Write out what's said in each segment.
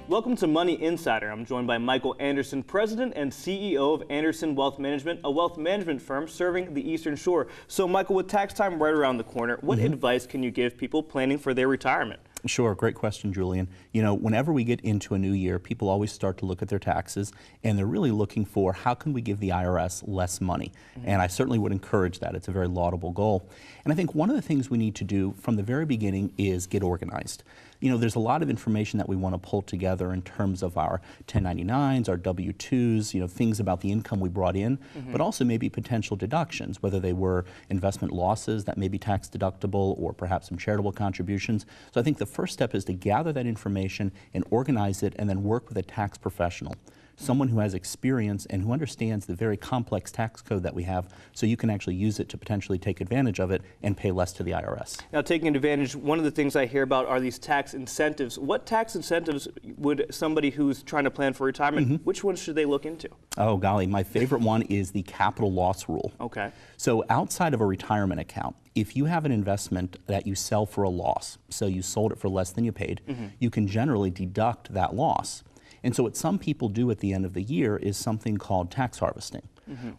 Welcome to Money Insider. I'm joined by Michael Andersen, President and CEO of Andersen Wealth Management, a wealth management firm serving the Eastern Shore. So, Michael, with tax time right around the corner, what advice can you give people planning for their retirement? Sure, great question, Julian. You know, whenever we get into a new year, people always start to look at their taxes, and they're really looking for how can we give the IRS less money? And I certainly would encourage that. It's a very laudable goal. And I think one of the things we need to do from the very beginning is get organized. You know, there's a lot of information that we want to pull together in terms of our 1099s, our W-2s, you know, things about the income we brought in, but also maybe potential deductions, whether they were investment losses that may be tax deductible or perhaps some charitable contributions. So I think the first step is to gather that information and organize it and then work with a tax professional. Someone who has experience and who understands the very complex tax code that we have, so you can actually use it to potentially take advantage of it and pay less to the IRS. Now, taking advantage, one of the things I hear about are these tax incentives. What tax incentives would somebody who's trying to plan for retirement, which ones should they look into? Oh, golly, my favorite one is the capital loss rule. Okay. So outside of a retirement account, if you have an investment that you sell for a loss, so you sold it for less than you paid, you can generally deduct that loss. And so what some people do at the end of the year is something called tax harvesting,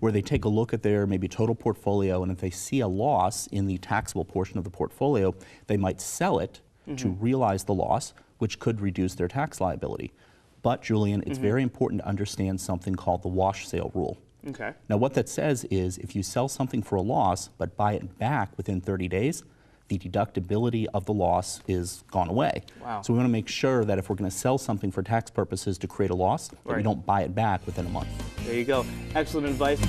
where they take a look at their maybe total portfolio, and if they see a loss in the taxable portion of the portfolio, they might sell it to realize the loss, which could reduce their tax liability. But, Julian, it's very important to understand something called the wash sale rule. Okay. Now, what that says is if you sell something for a loss but buy it back within 30 days, the deductibility of the loss is gone away. Wow. So we want to make sure that if we're going to sell something for tax purposes to create a loss, that we don't buy it back within a month. There you go. Excellent advice.